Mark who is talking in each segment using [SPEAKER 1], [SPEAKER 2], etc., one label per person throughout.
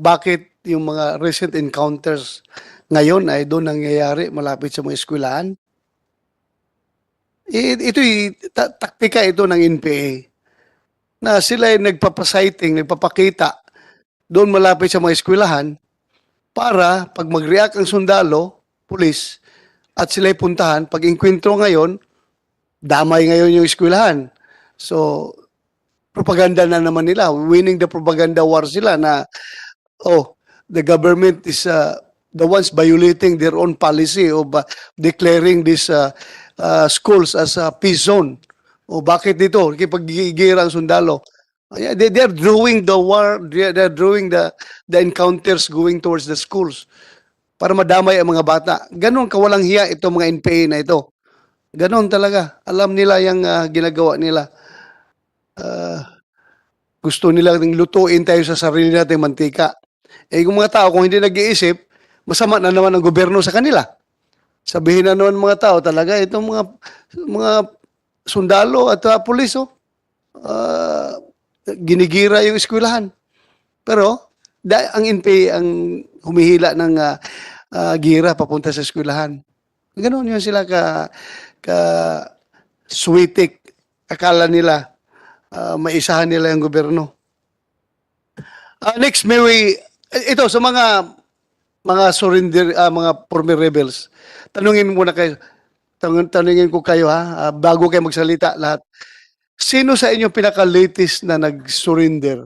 [SPEAKER 1] bakit yung mga recent encounters ngayon ay doon nangyayari malapit sa mga eskwelahan? Ito'y taktika ito ng NPA na sila ay nagpapasighting, nagpapakita doon malapit sa mga eskwelahan para pag mag-react ang sundalo, pulis, at sila'y puntahan, pag inkwentro ngayon, damay ngayon yung eskwelahan. So, propaganda na naman nila. Winning the propaganda war sila na, oh, the government is the ones violating their own policy of declaring these schools as a peace zone. O bakit dito? Kipag-igira ang sundalo. They're drawing the war, they're drawing the encounters going towards the schools para madamay ang mga bata. Ganon kawalang hiya itong mga NPA na ito. Ganon talaga. Alam nila yung ginagawa nila. Gusto nila lutuin tayo sa sarili natin mantika. Yung mga tao, kung hindi nag-iisip, masama na naman ang gobyerno sa kanila. Sabihin na naman mga tao, talaga itong mga sundalo at pulis, ginigira yung eskwelahan. Pero, ang NPA ang humihila ng gira papunta sa eskwelahan. Ganon yun sila switik. Akala nila, maisahan nila yung gobyerno. Next, ito sa mga surrender, mga former rebels. Tanungin muna kayo. Tanungin ko kayo bago kayo magsalita lahat. Sino sa inyo pinaka-latest na nag-surrender?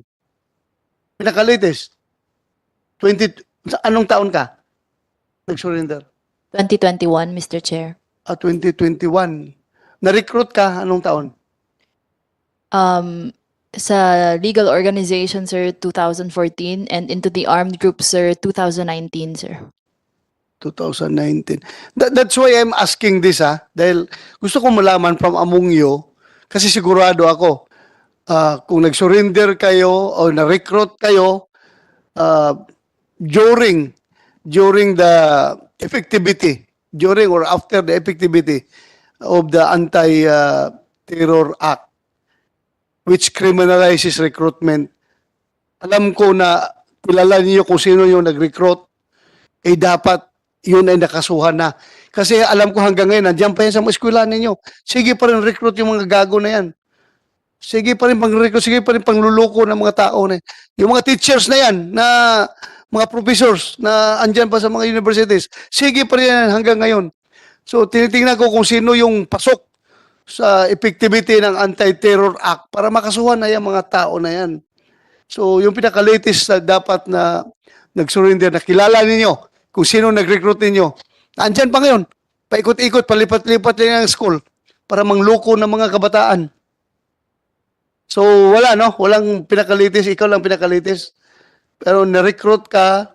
[SPEAKER 1] Pinaka-latest? Anong taon ka? Nag-surrender?
[SPEAKER 2] 2021, Mr. Chair.
[SPEAKER 1] 2021. Na-recruit ka anong taon?
[SPEAKER 2] Sa legal organization, sir, 2014, and into the armed group, sir, 2019, sir.
[SPEAKER 1] 2019. That's why I'm asking this, dahil gusto ko malaman from among you, kasi sigurado ako, kung nag-surrender kayo o na-recruit kayo during the effectivity, during or after the effectivity of the Anti-Terror Act, which criminalizes recruitment. Alam ko na kilala niyo kung sino yung nag-recruit, dapat yun ay nakasuhan na. Kasi alam ko hanggang ngayon, nandiyan pa yan sa mga eskwela ninyo. Sige pa rin recruit yung mga gago na yan. Sige pa rin pang-recruit, sige pa rin pangluluko ng mga tao na yan. Yung mga teachers na yan, na mga professors na andyan pa sa mga universities, sige pa rin yan hanggang ngayon. So, tinitingnan ko kung sino yung pasok sa effectivity ng Anti-Terror Act para makasuhan na yung mga tao na yan. So, yung pinaka-latest na dapat na nag-surrender, na kilala ninyo kung sino nag-recruit ninyo. Andyan pa ngayon, paikot-ikot, palipat-lipat lang ang school para mangluko ng mga kabataan. So, wala, no? Walang pinaka-latest, ikaw lang pinaka-latest. Pero na-recruit ka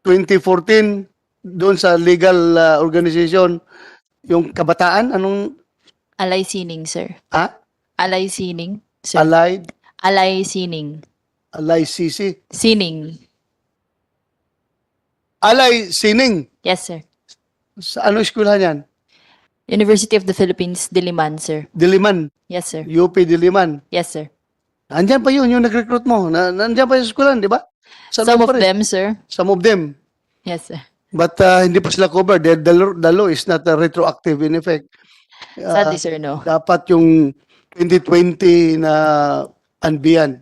[SPEAKER 1] 2014 doon sa legal organization, yung kabataan, anong
[SPEAKER 2] Alay Sining, sir. Alay Sining, sir.
[SPEAKER 1] Allied,
[SPEAKER 2] Alay Sining.
[SPEAKER 1] Alay CC,
[SPEAKER 2] Sining.
[SPEAKER 1] Alay Sining.
[SPEAKER 2] Yes, sir.
[SPEAKER 1] Sa anong eskwelahan yan?
[SPEAKER 2] University of the Philippines, Diliman, sir.
[SPEAKER 1] Diliman,
[SPEAKER 2] Yes, sir.
[SPEAKER 1] UP Diliman.
[SPEAKER 2] Yes, sir.
[SPEAKER 1] Andyan pa yun, yung nag-recruit mo. Andyan pa yung eskwelahan, di ba?
[SPEAKER 2] Some of them, sir.
[SPEAKER 1] Some of them.
[SPEAKER 2] Yes, sir.
[SPEAKER 1] But hindi pa sila covered. The law is not retroactive in effect.
[SPEAKER 2] Sadly, sir, no.
[SPEAKER 1] Dapat yung 2020 na anbiyan,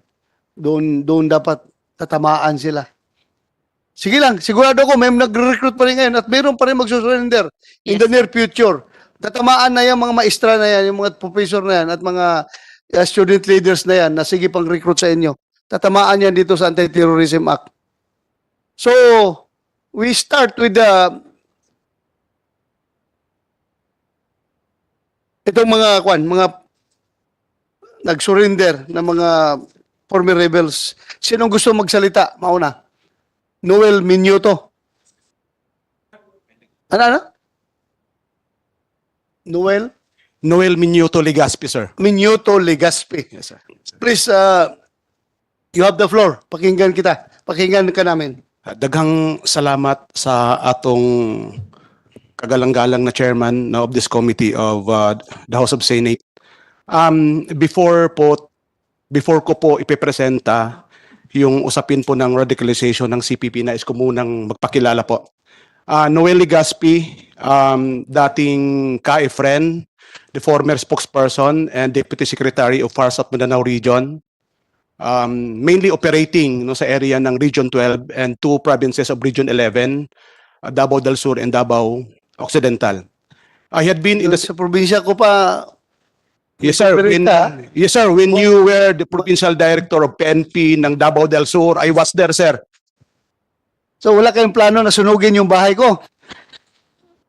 [SPEAKER 1] doon dapat tatamaan sila. Sige lang, sigurado ko may nag-recruit pa rin ngayon at mayroon pa rin magsusurrender in the near future. Tatamaan na yan mga maestra na yan, yung mga professor na yan at mga student leaders na yan na sige pang recruit sa inyo. Tatamaan yan dito sa Anti-Terrorism Act. So, we start with itong mga nag-surrender na mga former rebels. Sinong gusto magsalita? Mauna. Noel Minuto. Ano?
[SPEAKER 3] Noel Minuto Legaspi, sir.
[SPEAKER 1] Minuto Legaspi.
[SPEAKER 3] Yes, sir.
[SPEAKER 1] Please, you have the floor. Pakinggan kita. Pakinggan ka namin.
[SPEAKER 3] Daghang salamat sa atong kagalang-galang na chairman of this committee of the House of Senate. Before ko po ipipresenta yung usapin po ng radicalization ng CPP, nais ko munang magpakilala po. Noel Legaspi, dating ka-friend, the former spokesperson and Deputy Secretary of FAR South Mindanao Region, mainly operating no, sa area ng Region 12 and two provinces of Region 11, Davao del Sur and Davao Occidental. I had been in the...
[SPEAKER 1] Sa probinsya ko pa,
[SPEAKER 3] Yes, sir. When you were the provincial director of PNP ng Davao del Sur, I was there, sir.
[SPEAKER 1] so wala kayong plano na sunugin yung bahay ko.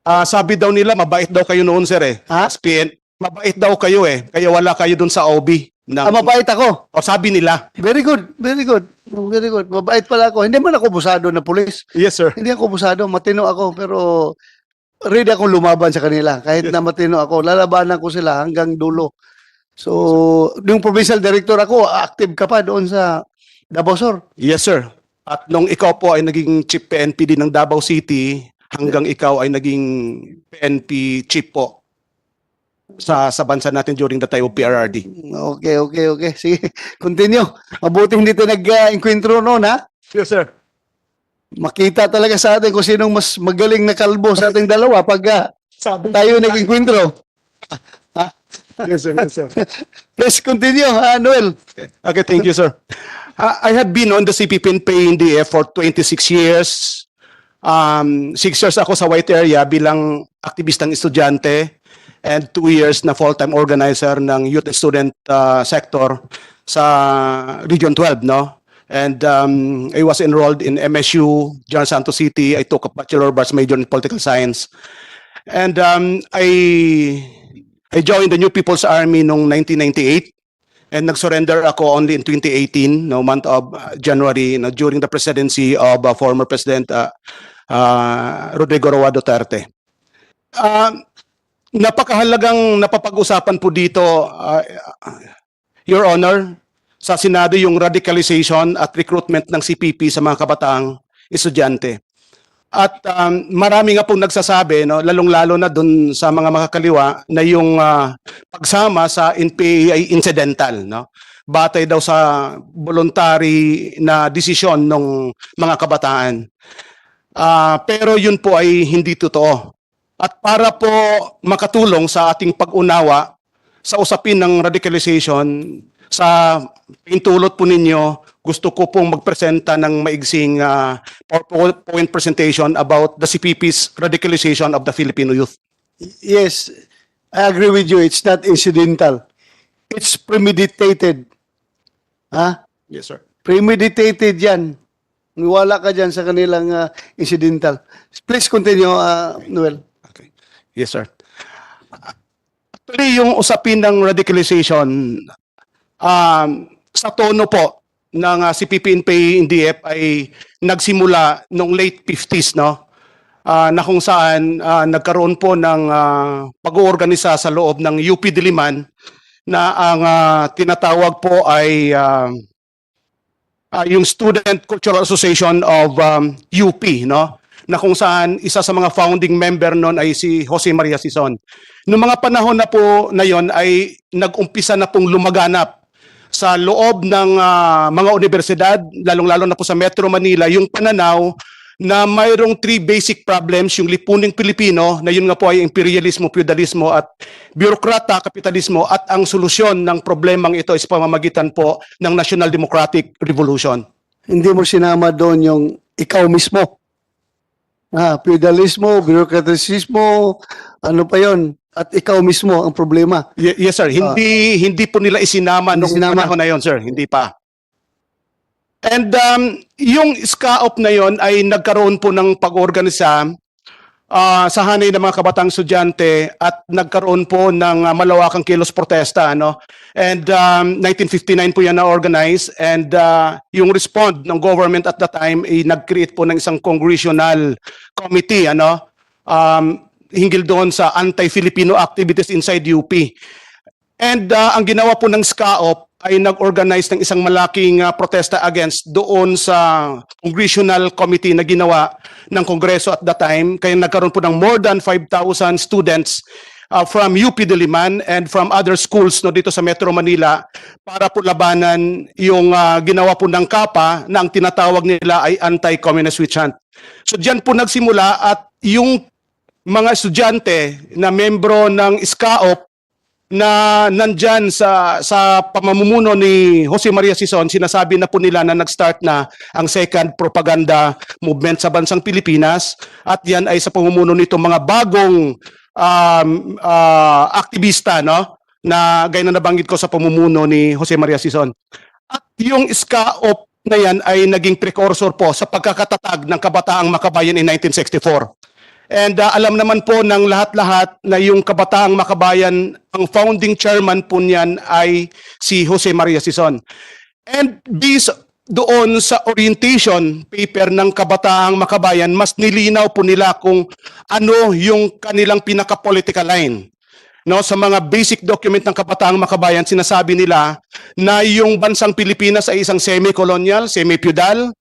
[SPEAKER 3] Sabi daw nila, mabait daw kayo noon, sir, eh.
[SPEAKER 1] Ha?
[SPEAKER 3] As PN, mabait daw kayo, eh. Kaya wala kayo dun sa OB.
[SPEAKER 1] Mabait ako.
[SPEAKER 3] O sabi nila.
[SPEAKER 1] Very good, very good. Very good. Mabait pala ako. Hindi man ako busado na pulis.
[SPEAKER 3] Yes, sir.
[SPEAKER 1] Hindi ako busado, matino ako, pero ready akong lumaban sa kanila. Kahit na matino ako, lalabanan ko sila hanggang dulo. So, yung provincial director ako, active ka pa doon sa Davao Sur.
[SPEAKER 3] Yes, sir. At nung ikaw po ay naging chief PNP din ng Davao City, hanggang ikaw ay naging PNP chief po sa bansa natin during the time of PRRD.
[SPEAKER 1] Okay. Sige, continue. Mabuti hindi tayo nag-enkwentro noon, ha?
[SPEAKER 3] Yes, sir.
[SPEAKER 1] Makita talaga sa atin kung sinong mas magaling na kalbo sa ating dalawa pag
[SPEAKER 3] Sabi.
[SPEAKER 1] tayo nag-enkwentro.
[SPEAKER 3] Yes, sir. Yes, sir.
[SPEAKER 1] Please continue, Noel.
[SPEAKER 3] Okay, thank you, sir. I have been on the CPP in DF for 26 years. 6 years ako sa White Area bilang aktivistang estudyante and 2 years na full-time organizer ng youth and student sector sa Region 12, no? And I was enrolled in MSU, General Santos City. I took a Bachelor of Arts major in Political Science. And I joined the New People's Army noong 1998. And nag-surrender ako only in 2018, no month of January, no, during the presidency of former President Rodrigo Roa Duterte. Napakahalagang napapag-usapan po dito, Your Honor, sa Senado yung radicalization at recruitment ng CPP sa mga kabataang estudyante. At marami nga pong nagsasabi, no, lalong-lalo na dun sa mga makakaliwa, na yung pagsama sa NPA ay incidental. No? Batay daw sa voluntary na desisyon ng mga kabataan. Pero yun po ay hindi totoo. At para po makatulong sa ating pag-unawa sa usapin ng radicalization, sa pintulot po ninyo, gusto ko pong magpresenta ng maigsing PowerPoint presentation about the CPP's radicalization of the Filipino youth.
[SPEAKER 1] Yes, I agree with you. It's not incidental. It's premeditated. Ha?
[SPEAKER 3] Yes, sir.
[SPEAKER 1] Premeditated yan. Wala ka dyan sa kanilang incidental. Please continue, Noel.
[SPEAKER 3] Okay. Yes, sir. Actually, yung usapin ng radicalization, sa tono po ng CPP-NPA-NDF ay nagsimula noong late 50s, no? Na kung saan nagkaroon po ng pag-oorganisa sa loob ng UP Diliman na ang tinatawag po ay yung Student Cultural Association of UP, no? Na kung saan isa sa mga founding member noon ay si Jose Maria Sison. Noong mga panahon na po na yon ay nag-umpisa na pong lumaganap sa loob ng mga universidad, lalong-lalo na po sa Metro Manila, yung pananaw na mayroong 3 basic problems, yung lipuning Pilipino, na yun nga po ay imperialismo, feudalismo at bureaukrata, kapitalismo, at ang solusyon ng problemang ito is pamamagitan po ng National Democratic Revolution.
[SPEAKER 1] Hindi mo sinama doon yung ikaw mismo. Feudalismo, bureaucratismo, ano pa yon? At ikaw mismo ang problema.
[SPEAKER 3] Yes, sir. Hindi po nila isinama nung panahon na yon, sir. Hindi pa. And yung SCAOP na yon ay nagkaroon po ng pag-organisa sa hanay ng mga kabatang estudyante at nagkaroon po ng malawakang kilos protesta, no? And 1959 po yan na-organize and yung respond ng government at the time ay nag-create po ng isang congressional committee, ano? Hinggil doon sa anti-Filipino activities inside UP. And ang ginawa po ng SCAOP ay nag-organize ng isang malaking protesta against doon sa congressional committee na ginawa ng Kongreso at the time. Kaya nagkaroon po ng more than 5,000 students from UP Diliman and from other schools no dito sa Metro Manila para po labanan yung ginawa po ng KAPA na ang tinatawag nila ay anti-communist witch hunt. So diyan po nagsimula at yung mga estudyante na membro ng SCAOP na nandyan sa pamamumuno ni Jose Maria Sison, sinasabi na po nila na nag-start na ang second propaganda movement sa bansang Pilipinas at yan ay sa pamumuno nito mga bagong aktivista no na gaya na nabanggit ko sa pamumuno ni Jose Maria Sison. At yung SCAOP na yan ay naging precursor po sa pagkakatatag ng Kabataang Makabayan in 1964. And alam naman po ng lahat-lahat na yung Kabataang Makabayan, ang founding chairman po niyan ay si Jose Maria Sison. And based doon sa orientation paper ng Kabataang Makabayan, mas nilinaw po nila kung ano yung kanilang pinaka-political line. No, sa mga basic document ng Kabataang Makabayan, sinasabi nila na yung bansang Pilipinas ay isang semi-colonial, semi-feudal.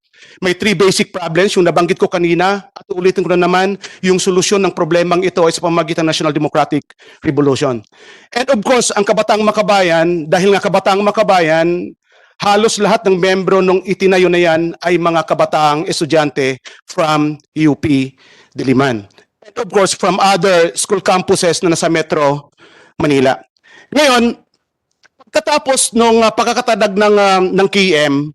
[SPEAKER 3] May three basic problems, yung nabanggit ko kanina, at ulitin ko na naman, yung solusyon ng problemang ito ay sa pamamagitan ng National Democratic Revolution. And of course, ang Kabataang Makabayan, dahil nga Kabataang Makabayan, halos lahat ng membro nung itinayo na yan ay mga kabataang estudyante from UP Diliman. And of course, from other school campuses na nasa Metro Manila. Ngayon, pagkatapos nung pagkakatadag ng KM,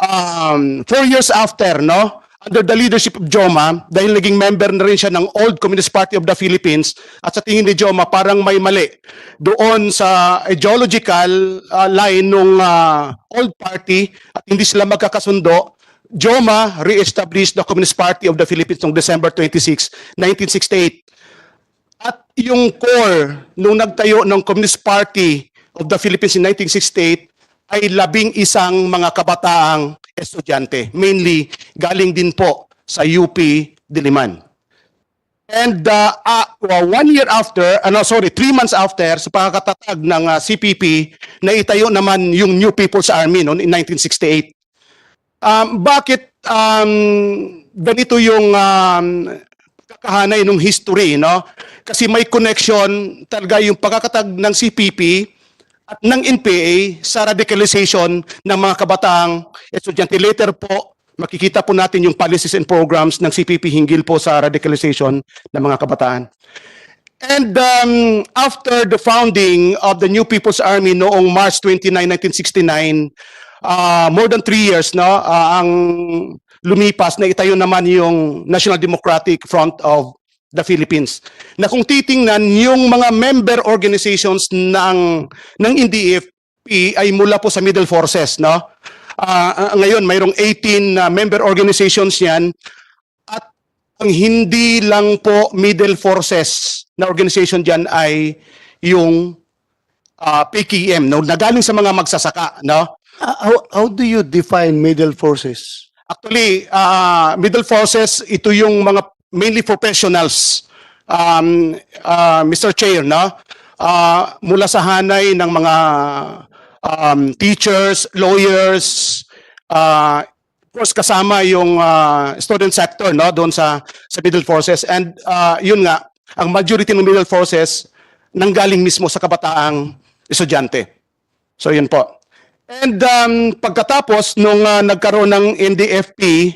[SPEAKER 3] 4 years after, no, under the leadership of Joma, dahil naging member na rin siya ng Old Communist Party of the Philippines, at sa tingin ni Joma, parang may mali doon sa ideological line ng Old Party at hindi sila magkakasundo, Joma re-established the Communist Party of the Philippines noong December 26, 1968. At yung core nung nagtayo ng Communist Party of the Philippines in 1968 ay 11 mga kabataang estudyante. Mainly, galing din po sa UP Diliman. And 3 months after, sa pagkakatatag ng CPP, naitayo naman yung New People's Army noon in 1968. Bakit ganito yung kakahanay ng history, no? Kasi may connection talaga yung pagkakatag ng CPP at ng NPA sa radicalization ng mga kabataang estudyante. Later po, makikita po natin yung policies and programs ng CPP hinggil po sa radicalization ng mga kabataan. And after the founding of the New People's Army noong March 29, 1969, more than 3 years, no, ang lumipas na itayo naman yung National Democratic Front of the Philippines. Na kung titingnan yung mga member organizations ng NDFP ay mula po sa Middle Forces, no? Ngayon mayroong 18 member organizations yan at ang hindi lang po Middle Forces na organization diyan ay yung PKM, no? Nagaling sa mga magsasaka, no?
[SPEAKER 1] How do you define middle forces?
[SPEAKER 3] Actually, Middle Forces, ito yung mga mainly professionals, Mr. Chair, no? Mula sa hanay ng mga teachers, lawyers, of course kasama yung student sector, no? Doon sa Middle Forces. And yun nga, ang majority ng Middle Forces nanggaling mismo sa kabataang estudyante. So yun po. And pagkatapos nung nagkaroon ng NDFP,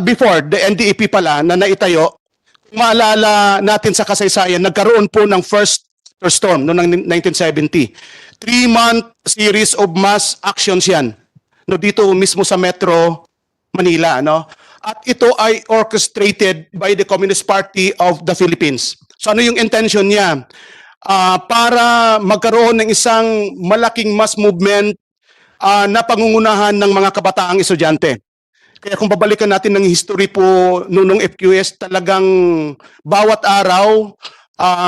[SPEAKER 3] before the NDEP pala na naitayo, kung maalala natin sa kasaysayan, nagkaroon po ng first storm noong 1970. 3-month series of mass actions yan. No, dito mismo sa Metro Manila, no? At ito ay orchestrated by the Communist Party of the Philippines. So ano yung intention niya? Para magkaroon ng isang malaking mass movement na pangungunahan ng mga kabataang estudyante. Kaya kung babalikan natin ng history po nung FQS, talagang bawat araw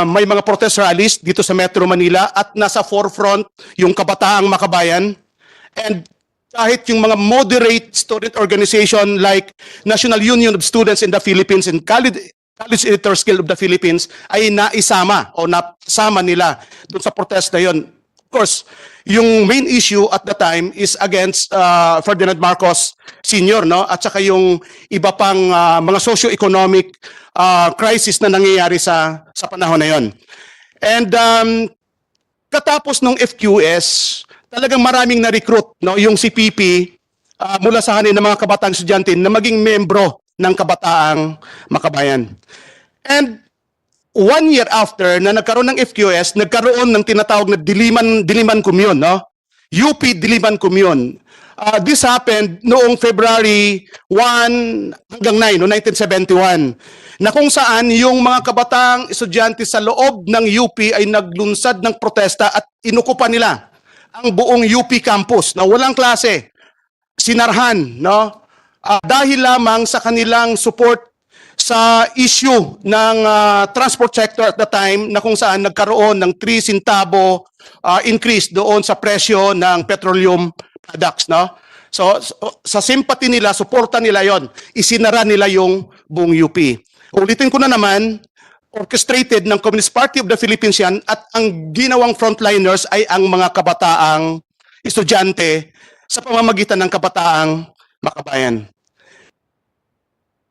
[SPEAKER 3] may mga protest rallies dito sa Metro Manila at nasa forefront yung Kabataang Makabayan. And kahit yung mga moderate student organization like National Union of Students in the Philippines and College Editors Guild of the Philippines ay naisama o nasama nila doon sa protest na yun. course, yung main issue at the time is against Ferdinand Marcos Sr., no? At saka yung iba pang mga socio-economic crisis na nangyayari sa panahon na yon. And katapos ng FQS, talagang maraming na-recruit, no? Yung CPP mula sa hanin ng mga kabataang estudyante na maging membro ng Kabataang Makabayan. And 1 year after na nagkaroon ng FQS, nagkaroon ng tinatawag na Diliman Commune, no? UP Diliman Commune. This happened noong February 1 hanggang 9, no, 1971, na kung saan yung mga kabataang estudyante sa loob ng UP ay naglunsad ng protesta at inukupan nila ang buong UP campus na walang klase, sinarhan, no? Dahil lamang sa kanilang support sa issue ng transport sector at the time na kung saan nagkaroon ng 3 centavo increase doon sa presyo ng petroleum products, no? So sa sympathy nila, suporta nila yon, isinara nila yung buong UP. Ulitin ko na naman, orchestrated ng Communist Party of the Philippines yan, at ang ginawang frontliners ay ang mga kabataang estudyante sa pamamagitan ng Kabataang Makabayan.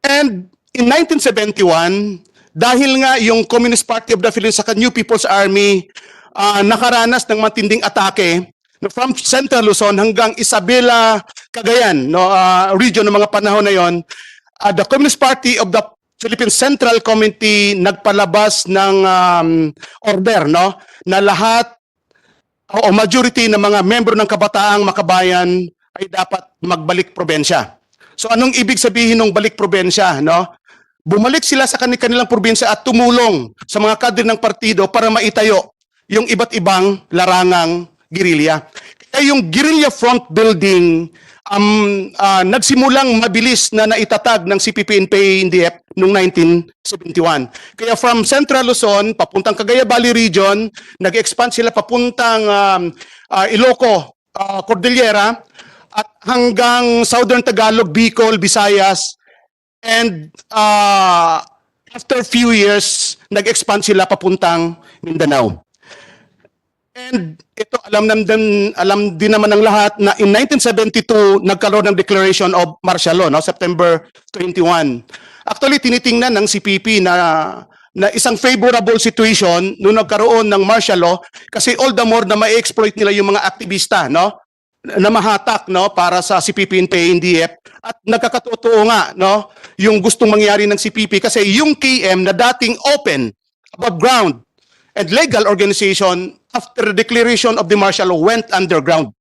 [SPEAKER 3] And in 1971, dahil nga yung Communist Party of the Philippines sa New People's Army nakaranas ng matinding atake from Central Luzon hanggang Isabela, Cagayan, no, region ng mga panahon na yon, the Communist Party of the Philippine Central Committee nagpalabas ng order, no, na lahat o majority ng mga membro ng Kabataang Makabayan ay dapat magbalik probensya. So anong ibig sabihin ng balik probensya, no? Bumalik sila sa kanilang probinsya at tumulong sa mga kadre ng partido para maitayo yung iba't ibang larangang gerilya. Kaya yung guerrilla front building nagsimulang mabilis na naitatag ng CPP-NPA-NDF noong 1971. Kaya from Central Luzon, papuntang Cagayan Valley Region, nag-expand sila papuntang Ilocos, Cordillera, at hanggang Southern Tagalog, Bicol, Visayas, and after few years, nag-expand sila papuntang Mindanao. And ito, alam din naman ng lahat na in 1972, nagkaroon ng Declaration of Martial Law, no? September 21. Actually, tinitingnan ng CPP na isang favorable situation nung nagkaroon ng martial law kasi all the more na ma-exploit nila yung mga aktivista, no? Na mahatak, no, para sa CPP and NDF, at nagkakatotoo nga, no, yung gustong mangyari ng CPP kasi yung KM na dating open, above ground, and legal organization after the declaration of the martial law went underground.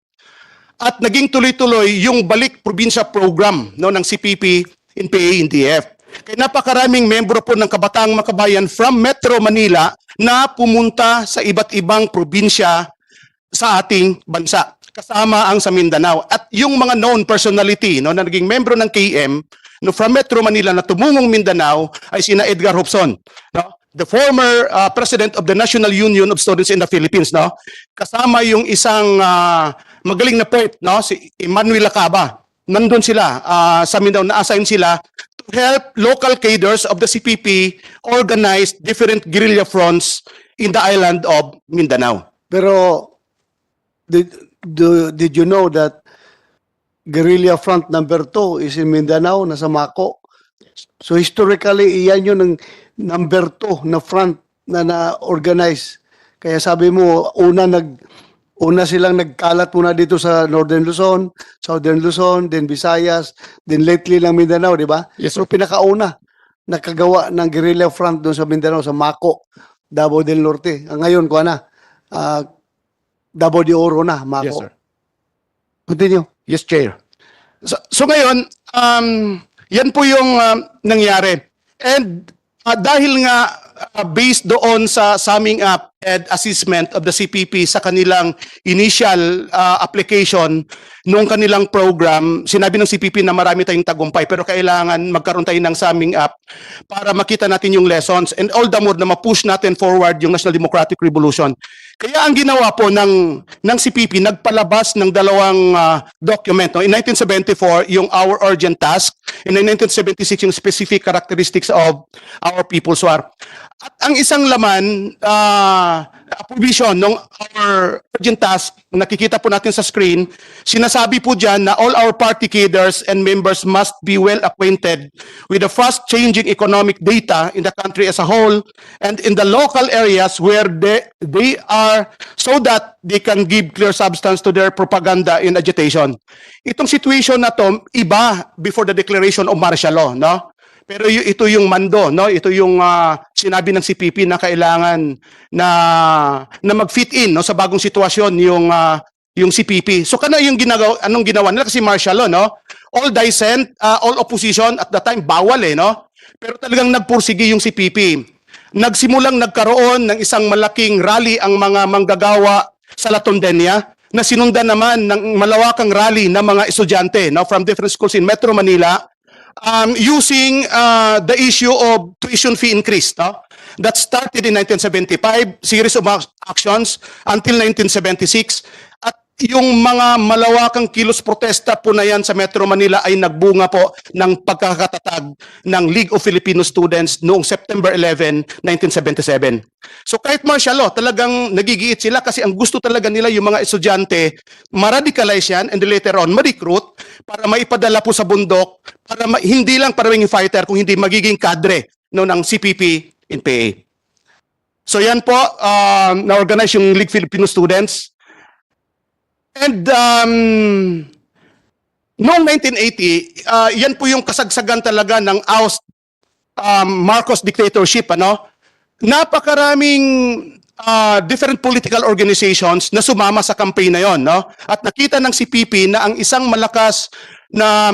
[SPEAKER 3] At naging tuloy-tuloy yung balik probinsya program, no, ng CPP and NDF. Kaya napakaraming membro po ng Kabataang Makabayan from Metro Manila na pumunta sa iba't ibang probinsya sa ating bansa, kasama ang sa Mindanao. At yung mga known personality, no, na naging membro ng KM, no, from Metro Manila na tumungong Mindanao ay sina Edgar Hobson, no, the former president of the National Union of Students in the Philippines, no, kasama yung isang magaling na poet, no, si Emmanuel Lacaba. Nandun sila sa Mindanao, na-assign sila to help local cadres of the CPP organize different guerrilla fronts in the island of Mindanao.
[SPEAKER 1] Pero did you know that guerrilla front number 2 is in Mindanao, nasa Mako? So historically, iyan yun ng number 2 na front na na-organize. Kaya sabi mo, una silang nagkalat muna dito sa Northern Luzon, Southern Luzon, then Visayas, then lately lang Mindanao, di ba?
[SPEAKER 3] Yes,
[SPEAKER 1] So pinakauna, nakagawa ng guerrilla front doon sa Mindanao, sa Mako, Davao del Norte. Ngayon, kuha na, Davao de Oro na, Mako.
[SPEAKER 3] Yes, sir.
[SPEAKER 1] Continue.
[SPEAKER 3] Yes, Chair. So ngayon, yan po yung nangyari. And dahil nga based doon sa summing up and assessment of the CPP sa kanilang initial application nung kanilang program, sinabi ng CPP na marami tayong tagumpay pero kailangan magkaroon tayo ng summing up para makita natin yung lessons and all the more na ma-push natin forward yung National Democratic Revolution. Kaya ang ginawa po ng CPP, nagpalabas ng dalawang document. No? In 1974, yung Our Urgent Task. In 1976, yung Specific Characteristics of Our People's War. At ang isang laman, provision ng our urgent task, nakikita po natin sa screen, sinasabi po dyan na all our party cadres and members must be well acquainted with the fast-changing economic data in the country as a whole and in the local areas where they are, so that they can give clear substance to their propaganda and agitation. Itong situation na to, iba before the declaration of martial law, no? Pero ito yung mando, no? Ito yung sinabi ng CPP na kailangan na mag-fit in, no, sa bagong sitwasyon yung CPP. So yung anong ginawa nila kasi martial law, no? All dissent, all opposition at the time bawal no? Pero talagang nagpursige yung CPP. Nagsimulang nagkaroon ng isang malaking rally ang mga manggagawa sa La Tondenia na sinundan naman ng malawakang rally ng mga estudyante, no, from different schools in Metro Manila. Using the issue of tuition fee increase, no? That started in 1975, series of actions until 1976. At yung mga malawakang kilos protesta po na yan sa Metro Manila ay nagbunga po ng pagkakatatag ng League of Filipino Students noong September 11, 1977. So kahit martial law, talagang nagigiit sila kasi ang gusto talaga nila yung mga estudyante, ma-radicalize yan and later on ma-recruit para maipadala po sa bundok, para hindi lang para maging fighter, kung hindi magiging kadre no, ng CPP in PA. So yan po, na-organize yung League Filipino Students. And noong 1980, yan po yung kasagsagan talaga ng Marcos dictatorship, ano? Napakaraming different political organizations na sumama sa campaign na yon, no? At nakita ng CPP na ang isang malakas na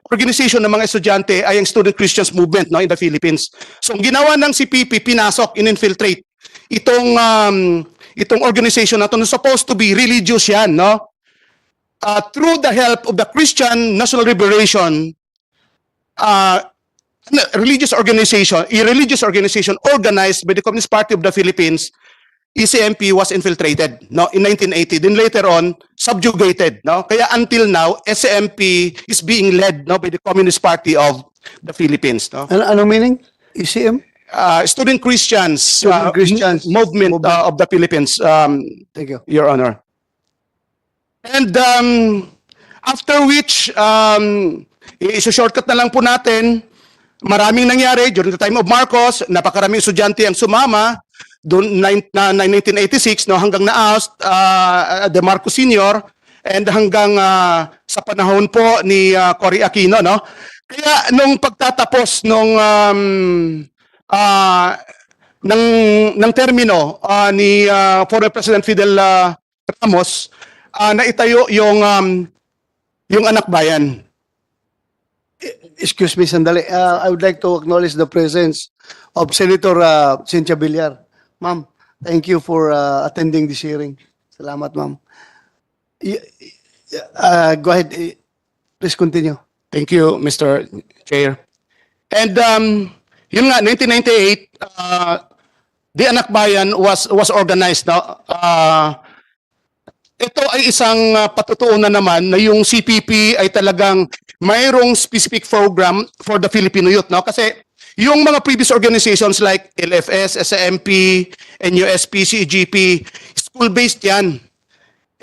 [SPEAKER 3] organization ng mga estudyante ay ang Student Christians Movement, no, in the Philippines. So ang ginawa ng CPP, pinasok, in-infiltrate itong organization na to, na supposed to be religious yan, no? Through the help of the Christian National Liberation, religious organization organized by the Communist Party of the Philippines, ECMP was infiltrated, no, in 1980. Then later on, subjugated, no? Kaya until now, SCMP is being led, no, by the Communist Party of the Philippines, no?
[SPEAKER 1] Ano meaning? ECM?
[SPEAKER 3] Student Christians,
[SPEAKER 1] Student Christians
[SPEAKER 3] movement of the Philippines,
[SPEAKER 1] Thank you.
[SPEAKER 3] Your Honor. And after which, isa-shortcut na lang po natin, maraming nangyari during the time of Marcos, napakaraming estudyante ang sumama, doon na 1986, no, hanggang na-oust De Marcos Sr. and hanggang sa panahon po ni Cory Aquino, no? Kaya nung pagtatapos ng termino ni former President Fidel Ramos, naitayo yung anak bayan.
[SPEAKER 1] Excuse me, sandali. I would like to acknowledge the presence of Senator Cynthia Villar. Ma'am, thank you for attending this hearing. Salamat, ma'am. Go ahead. Please continue.
[SPEAKER 3] Thank you, Mr. Chair. And yun nga, 1998, the Anak Bayan was organized. No? Ito ay isang patutuunan naman na yung CPP ay talagang mayroong specific program for the Filipino youth. No? Kasi yung mga previous organizations like LFS, SMP, NUSP, CEGP, school-based yan.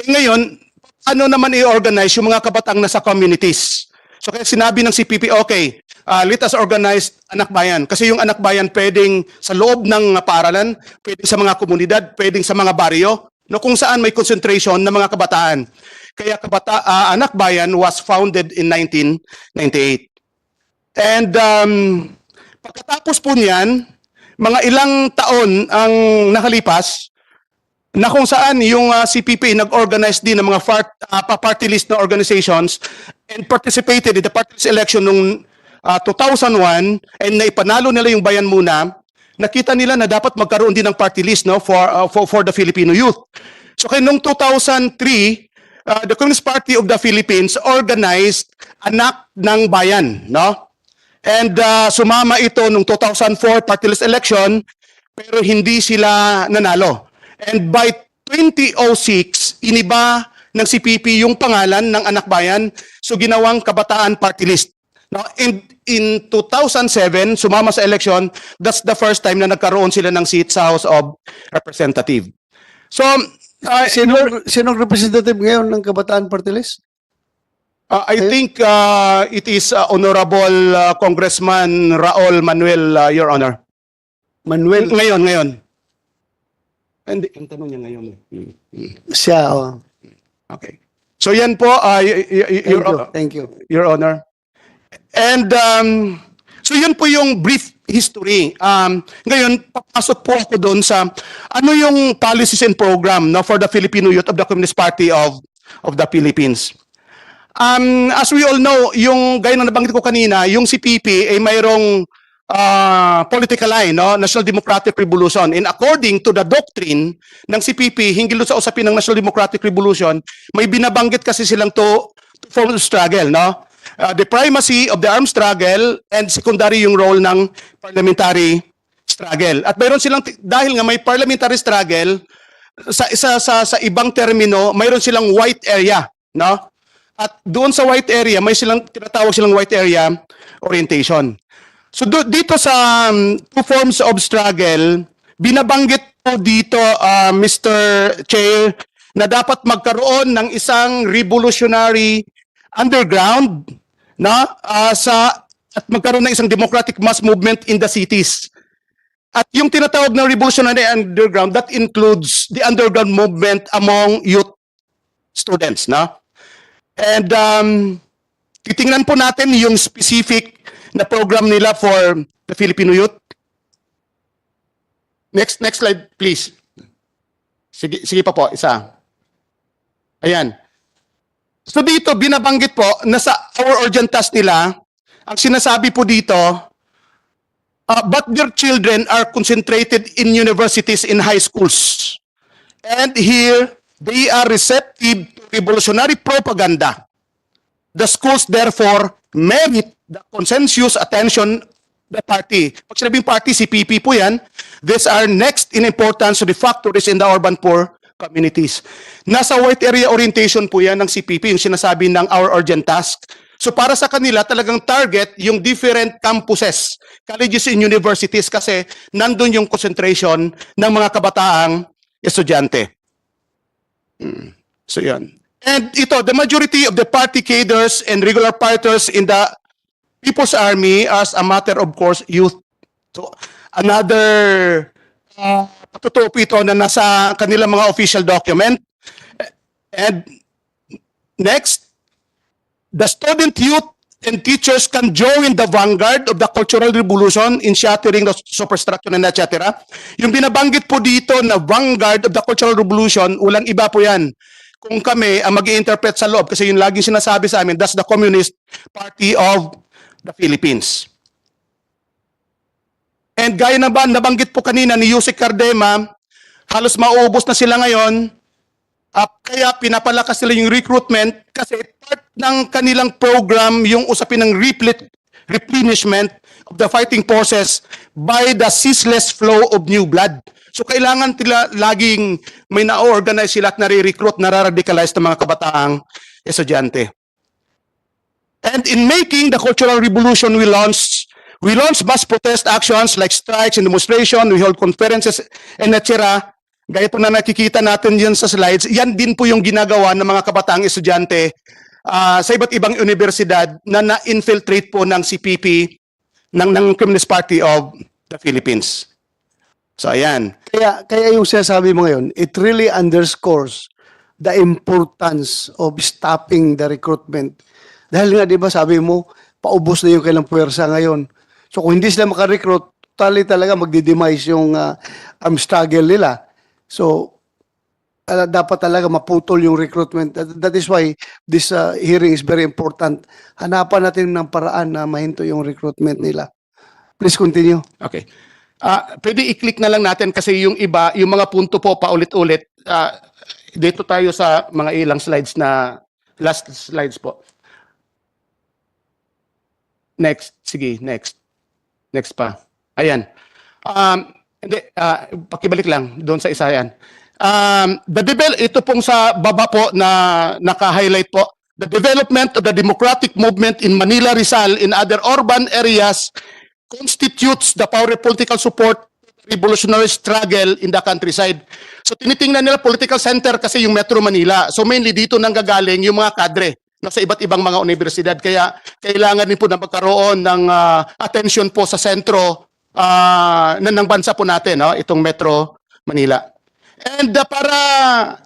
[SPEAKER 3] Ngayon, ano naman i-organize yung mga kabataan na sa communities? So kaya sinabi ng CPP, okay, let us organize Anak Bayan. Kasi yung Anak Bayan pwedeng sa loob ng paaralan, pwedeng sa mga komunidad, pwedeng sa mga baryo, no, kung saan may concentration ng mga kabataan. Kaya Anak Bayan was founded in 1998. And pagkatapos po niyan, mga ilang taon ang nakalipas, na kung saan yung CPP nag-organize din ng mga party list na organizations and participated in the party list election noong 2001 and naipanalo nila yung Bayan Muna, nakita nila na dapat magkaroon din ng party list, no, for the Filipino youth. So kaya noong 2003, the Communist Party of the Philippines organized Anak ng Bayan, no? And sumama ito noong 2004 party list election, pero hindi sila nanalo. And by 2006, iniba ng CPP yung pangalan ng Anak Bayan, so ginawang Kabataan Party List. Now, in 2007, sumama sa election, that's the first time na nagkaroon sila ng seat sa House of Representative. So,
[SPEAKER 1] Sinong representative ngayon ng Kabataan Party List?
[SPEAKER 3] I think it is Honorable Congressman Raul Manuel, Your Honor.
[SPEAKER 1] Manuel,
[SPEAKER 3] Ngayon. Hindi, ang tanong niya ngayon.
[SPEAKER 1] siya. Oh.
[SPEAKER 3] Okay. So yan po,
[SPEAKER 1] Thank you.
[SPEAKER 3] Your Honor. And so yun po yung brief history. Ngayon, papasok po ako doon sa ano yung policies and program, no, for the Filipino youth of the Communist Party of the Philippines. As we all know, yung gaya na nabanggit ko kanina, yung CPP ay mayroong political line, no, National Democratic Revolution. And according to the doctrine ng CPP, hinggil sa usapin ng National Democratic Revolution, may binabanggit kasi silang two forms of struggle, no? The primacy of the armed struggle and secondary yung role ng parliamentary struggle. At mayroon silang, dahil nga may parliamentary struggle, sa ibang termino, mayroon silang white area, no? At doon sa white area, may tinatawag silang white area orientation. So dito sa two forms of struggle, binabanggit po dito, Mr. Chair, na dapat magkaroon ng isang revolutionary underground na at magkaroon ng isang democratic mass movement in the cities. At yung tinatawag na revolutionary underground, that includes the underground movement among youth students, no? And titingnan po natin yung specific na program nila for the Filipino youth. Next slide, please. Sige pa po, isa. Ayan. So dito, binabanggit po na sa our urgent task nila, ang sinasabi po dito, but their children are concentrated in universities and high schools. And here, they are receptive to revolutionary propaganda. The schools, therefore, merit the consensus attention of the party. Pag sinabing party, CPP po yan, these are next in importance to the factories in the urban poor communities. Nasa white area orientation po yan ng CPP, yung sinasabi ng our urgent task. So para sa kanila, talagang target yung different campuses, colleges and universities kasi nandun yung concentration ng mga kabataang estudyante. So yan. And ito, the majority of the party cadres and regular fighters in the People's Army as a matter of course youth. So another patutuo po ito na nasa kanilang mga official document. And next, the student youth and teachers can join the vanguard of the cultural revolution in shattering the superstructure and etc. Yung binabanggit po dito na vanguard of the cultural revolution, walang iba po yan. Kung kami ang mag-i-interpret sa loob, kasi yung laging sinasabi sa amin, that's the Communist Party of the Philippines. And gaya na ba, nabanggit po kanina ni Yusek Cardema, halos mauubos na sila ngayon, kaya pinapalakas nila yung recruitment kasi part ng kanilang program yung usapin ng replenishment of the fighting forces by the ceaseless flow of new blood. So kailangan nila laging may na-organize sila at nare-recruit, nararadicalize ng mga kabataang estudyante. And in making the cultural revolution we launched mass protest actions like strikes and demonstration, we hold conferences and etc. Gaya po na nakikita natin yan sa slides, yan din po yung ginagawa ng mga kabataang estudyante sa iba't ibang universidad na na-infiltrate po ng CPP, ng Communist Party of the Philippines. So ayan.
[SPEAKER 1] Kaya yung sinasabi mo ngayon, it really underscores the importance of stopping the recruitment. Dahil nga, di ba, sabi mo, paubos na yung kailang puwersa ngayon. So kung hindi sila makarecruit, totally talaga magdi-demise yung armed struggle nila. So, dapat talaga maputol yung recruitment. That is why this hearing is very important. Hanapan natin ng paraan na mahinto yung recruitment nila. Please continue.
[SPEAKER 3] Okay. Pwede i-click na lang natin kasi yung iba, yung mga punto po paulit-ulit. Dito tayo sa mga ilang slides na, last slides po. Next. Sige, next. Next pa. Ayan. Hindi, pakibalik lang doon sa isa yan. The bill, ito pong sa baba po na naka-highlight po. the development of the democratic movement in Manila, Rizal, and other urban areas constitutes the power political support to the revolutionary struggle in the countryside. So tinitingnan nila political center kasi yung Metro Manila. So mainly dito nanggagaling yung mga kadre no, sa iba't ibang mga universidad. Kaya kailangan din po na magkaroon ng attention po sa sentro ng bansa po natin, no, itong Metro Manila. And para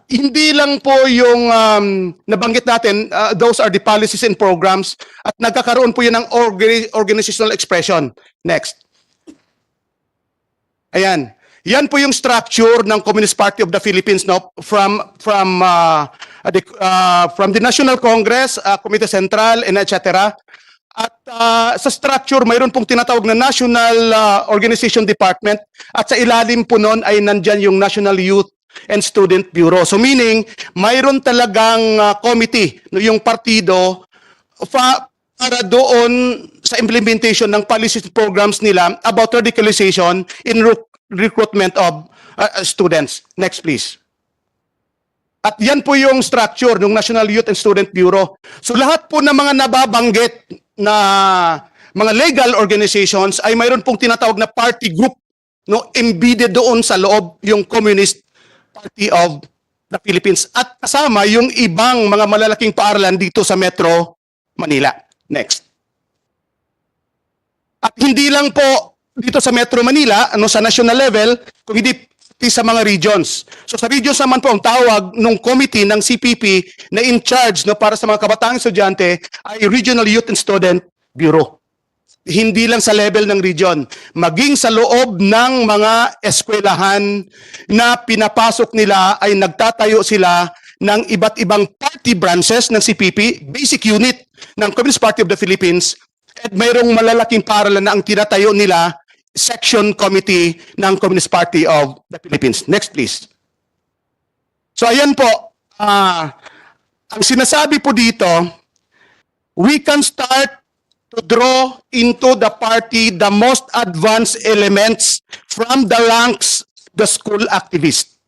[SPEAKER 3] hindi lang po yung nabanggit natin, those are the policies and programs at nagkakaroon po yun ng organizational expression. Next. Ayan. Yan po yung structure ng Communist Party of the Philippines, no, from the National Congress, Committee Central, and etc. At sa structure, mayroon pong tinatawag na National Organization Department at sa ilalim po nun ay nandyan yung National Youth and Student Bureau. So meaning, mayroon talagang committee, no, yung partido, para doon sa implementation ng policy programs nila about radicalization in recruitment of students. Next, please. At yan po yung structure ng National Youth and Student Bureau. So lahat po ng mga nababanggit na mga legal organizations ay mayroon pong tinatawag na party group, no, embedded doon sa loob yung Communist Party of the Philippines at kasama yung ibang mga malalaking paaralan dito sa Metro Manila. Next. At hindi lang po dito sa Metro Manila, ano, sa national level, kung hindi sa mga regions. So sa regions naman po ang tawag ng committee ng CPP na in charge, no, para sa mga kabataang estudyante ay Regional Youth and Student Bureau. Hindi lang sa level ng region, maging sa loob ng mga eskwelahan na pinapasok nila ay nagtatayo sila ng iba't ibang party branches ng CPP, basic unit ng Communist Party of the Philippines, at mayroong malalaking paaralan na ang tinatayo nila section committee ng Communist Party of the Philippines. Next, please. So ayan po, ang sinasabi po dito, we can start to draw into the party the most advanced elements from the ranks of the school activists.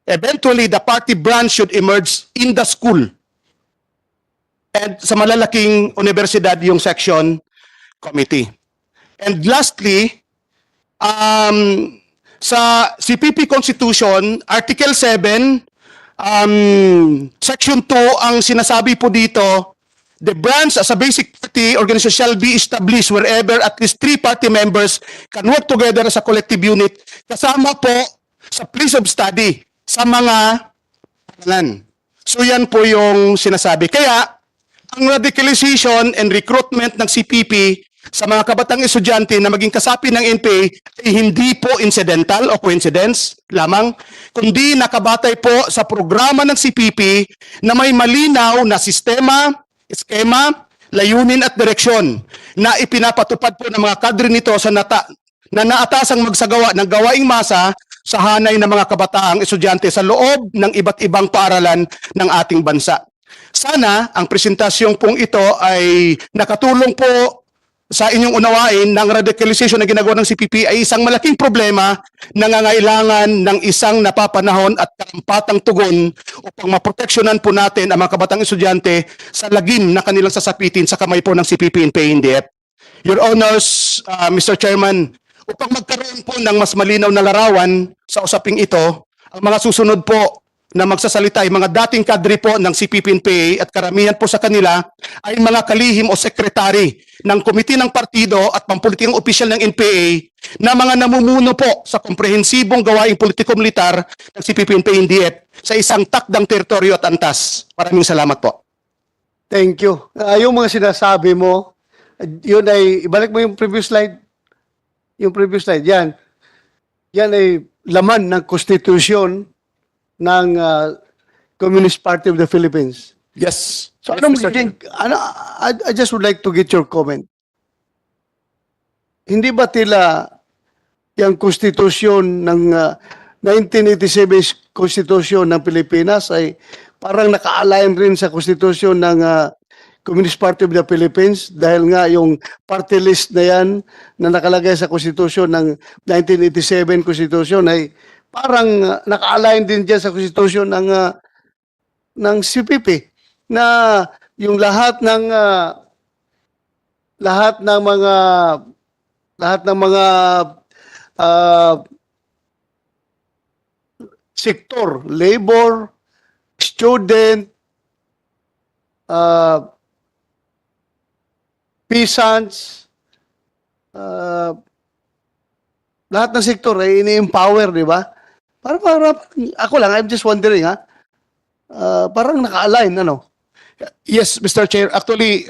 [SPEAKER 3] Eventually, the party branch should emerge in the school. And sa malalaking universidad, yung section committee. And lastly, sa CPP Constitution, Article 7, Section 2, ang sinasabi po dito, the branch as a basic party organization shall be established wherever at least 3 party members can work together as a collective unit, kasama po sa place of study, sa mga paaralan. So yan po yung sinasabi. Kaya, ang radicalization and recruitment ng CPP sa mga kabatang estudyante na maging kasapi ng NPA ay hindi po incidental o coincidence lamang, kundi nakabatay po sa programa ng CPP na may malinaw na sistema, eskema, layunin at direksyon na ipinapatupad po ng mga kadre nito sa na naatasang magsagawa ng gawaing masa sa hanay ng mga kabataang estudyante sa loob ng iba't ibang paaralan ng ating bansa. Sana ang presentasyong pong ito ay nakatulong po sa inyong unawain ng radicalization na ginagawa ng CPP ay isang malaking problema na nangangailangan ng isang napapanahon at karampatang tugon upang maproteksyonan po natin ang mga kabatang estudyante sa lagim na kanilang sasapitin sa kamay po ng CPP and PNDF. Your Honors, Mr. Chairman, upang magkaroon po ng mas malinaw na larawan sa usaping ito, ang mga susunod po na magsasalita ay mga dating kadre po ng CPP-NPA at karamihan po sa kanila ay mga kalihim o sekretary ng komite ng partido at pampulitikang opisyal ng NPA na mga namumuno po sa komprehensibong gawaing politiko-militar ng CPP-NPA-NDF sa isang takdang teritoryo at antas. Maraming salamat po.
[SPEAKER 1] Thank you. Yung mga sinasabi mo, yun ay, ibalik mo yung previous slide. Yung previous slide, yan. Yan ay laman ng konstitusyon ng Communist Party of the Philippines.
[SPEAKER 3] Yes.
[SPEAKER 1] So
[SPEAKER 3] Yes,
[SPEAKER 1] anong
[SPEAKER 3] Mr. Chair.
[SPEAKER 1] I just would like to get your comment. Hindi ba tila yung konstitusyon ng 1987 konstitusyon ng Pilipinas ay parang naka-align rin sa konstitusyon ng Communist Party of the Philippines dahil nga yung party list na yan na nakalagay sa konstitusyon ng 1987 konstitusyon ay parang naka-align din dyan sa konstitusyon ng CPP na yung lahat ng mga ah, sektor, labor, student, peasants, lahat ng sektor ay ini-empower, di ba? Para, ako lang, I'm just wondering, parang naka-align, ano?
[SPEAKER 3] Yes, Mr. Chair. Actually,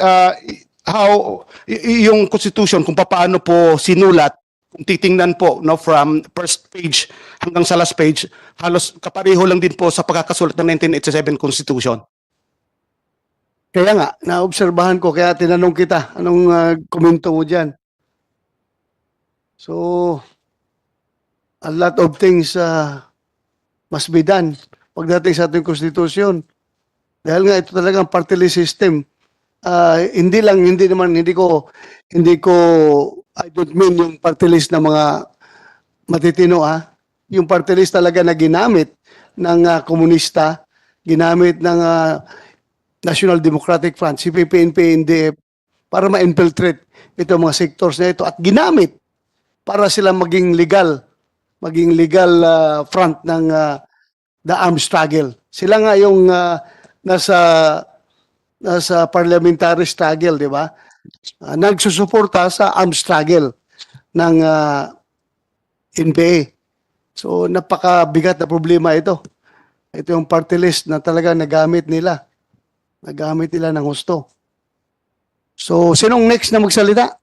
[SPEAKER 3] yung Constitution, kung paano po sinulat, kung titingnan po no, from first page hanggang sa last page, halos kapareho lang din po sa pagkakasulat ng 1987 Constitution.
[SPEAKER 1] Kaya nga, naobserbahan ko, kaya tinanong kita, anong komento mo dyan? So, a lot of things must be done pagdating sa ating konstitusyon. Dahil nga ito talagang party list system. Hindi ko, I don't mean yung party list na mga matitino, yung party list talaga na ginamit ng komunista, ginamit ng National Democratic Front, CPP, NP, NDF, para ma-infiltrate itong mga sectors na ito at ginamit para sila maging legal front ng the armed struggle. Sila nga yung nasa parliamentary struggle, di ba? Nagsusuporta sa armed struggle ng NPA. So napakabigat na problema ito. Ito yung party list na talaga nagamit nila. Nagamit nila ng husto. So sinong next na magsalita?